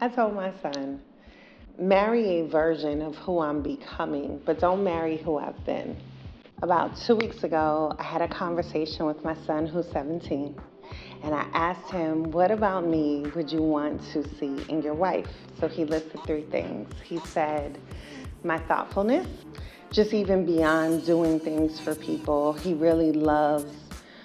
I told my son, marry a version of who I'm becoming, but don't marry who I've been. About 2 weeks ago, I had a conversation with my son who's 17, and I asked him, what about me would you want to see in your wife? So he listed 3 things. He said, my thoughtfulness, just even beyond doing things for people. He really loves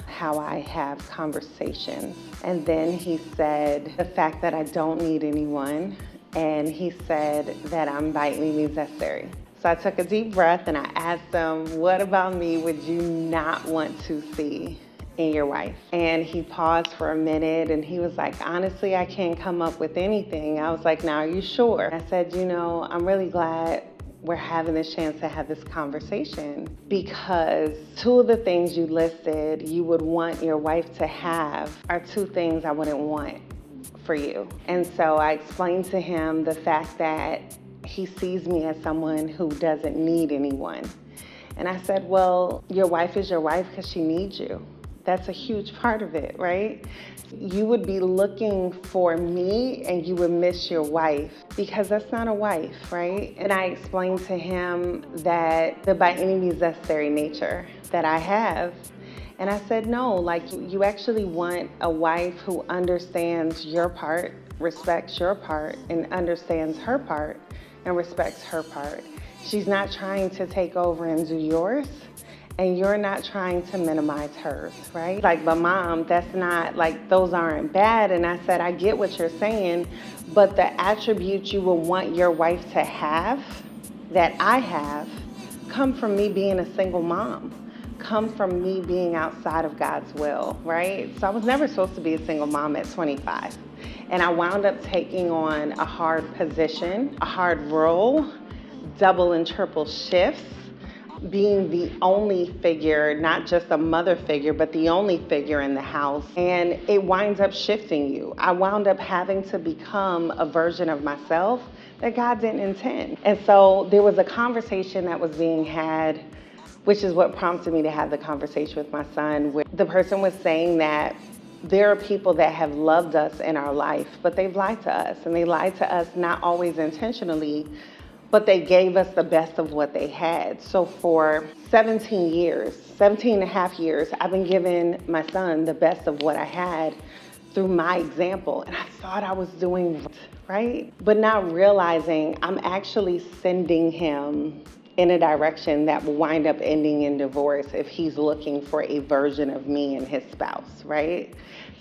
how I have conversations. And then he said the fact that I don't need anyone. And he said that I'm vitally necessary. So I took a deep breath and I asked him, what about me would you not want to see in your wife? And he paused for a minute and he was like, honestly, I can't come up with anything. I was like, now, are you sure? I said, I'm really glad we're having this chance to have this conversation because 2 of the things you listed you would want your wife to have are 2 things I wouldn't want for you. And so I explained to him the fact that he sees me as someone who doesn't need anyone. And I said, well, your wife is your wife because she needs you. That's a huge part of it, right? You would be looking for me and you would miss your wife because that's not a wife, right? And I explained to him that the by any means necessary nature that I have. And I said, no, like you actually want a wife who understands your part, respects your part, and understands her part and respects her part. She's not trying to take over and do yours. And you're not trying to minimize hers, right? Like, but mom, that's not, like, those aren't bad. And I said, I get what you're saying, but the attributes you will want your wife to have, that I have, come from me being a single mom, come from me being outside of God's will, right? So I was never supposed to be a single mom at 25. And I wound up taking on a hard position, a hard role, double and triple shifts, being the only figure, not just a mother figure, but the only figure in the house. And it winds up shifting you. I wound up having to become a version of myself that God didn't intend. And so there was a conversation that was being had, which is what prompted me to have the conversation with my son, where the person was saying that there are people that have loved us in our life, but they've lied to us. And they lied to us not always intentionally, but they gave us the best of what they had. So for 17 and a half years, I've been giving my son the best of what I had through my example. And I thought I was doing right, but not realizing I'm actually sending him in a direction that will wind up ending in divorce if he's looking for a version of me and his spouse, right?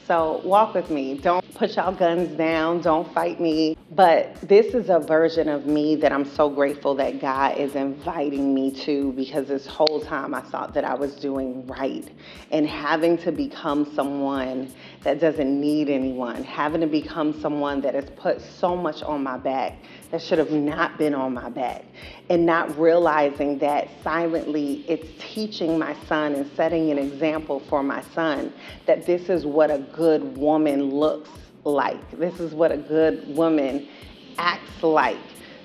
So walk with me. Don't put y'all guns down. Don't fight me. But this is a version of me that I'm so grateful that God is inviting me to, because this whole time I thought that I was doing right, and having to become someone that doesn't need anyone, having to become someone that has put so much on my back that should have not been on my back, and not realizing that silently it's teaching my son and setting an example for my son that this is what a good woman looks like. This is what a good woman acts like.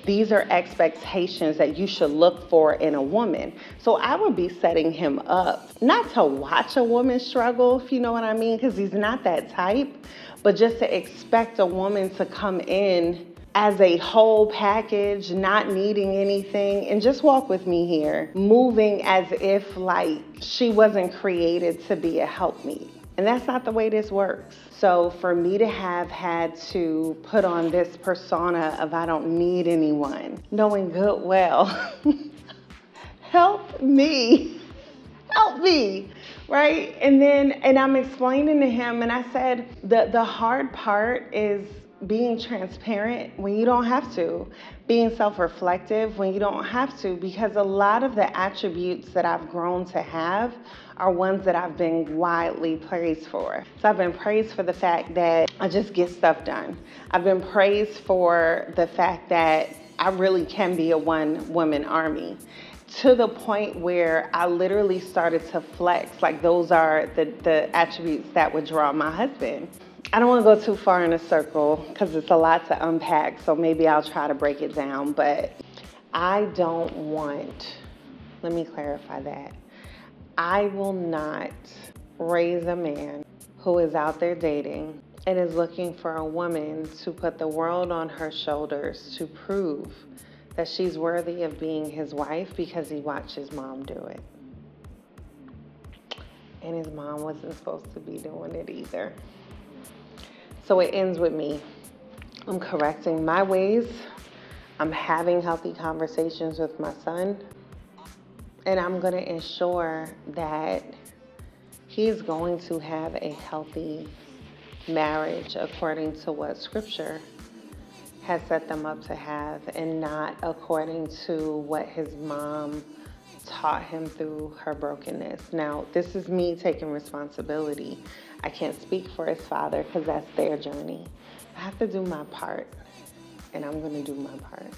These are expectations that you should look for in a woman. So I would be setting him up, not to watch a woman struggle, if you know what I mean, because he's not that type, but just to expect a woman to come in as a whole package, not needing anything, and just walk with me here, moving as if like she wasn't created to be a helpmeet. And that's not the way this works. So for me to have had to put on this persona of I don't need anyone, knowing good well, help me, right? And I'm explaining to him, and I said, the hard part is being transparent when you don't have to, being self-reflective when you don't have to, because a lot of the attributes that I've grown to have are ones that I've been widely praised for. So I've been praised for the fact that I just get stuff done. I've been praised for the fact that I really can be a one-woman army, to the point where I literally started to flex. Like, those are the attributes that would draw my husband. I don't want to go too far in a circle because it's a lot to unpack, so maybe I'll try to break it down. But I don't want, let me clarify that. I will not raise a man who is out there dating and is looking for a woman to put the world on her shoulders to prove that she's worthy of being his wife because he watched his mom do it. And his mom wasn't supposed to be doing it either. So it ends with me. I'm correcting my ways. I'm having healthy conversations with my son. And I'm going to ensure that he's going to have a healthy marriage according to what Scripture has set them up to have, and not according to what his mom taught him through her brokenness. Now, this is me taking responsibility. I can't speak for his father because that's their journey. I have to do my part, and I'm going to do my part.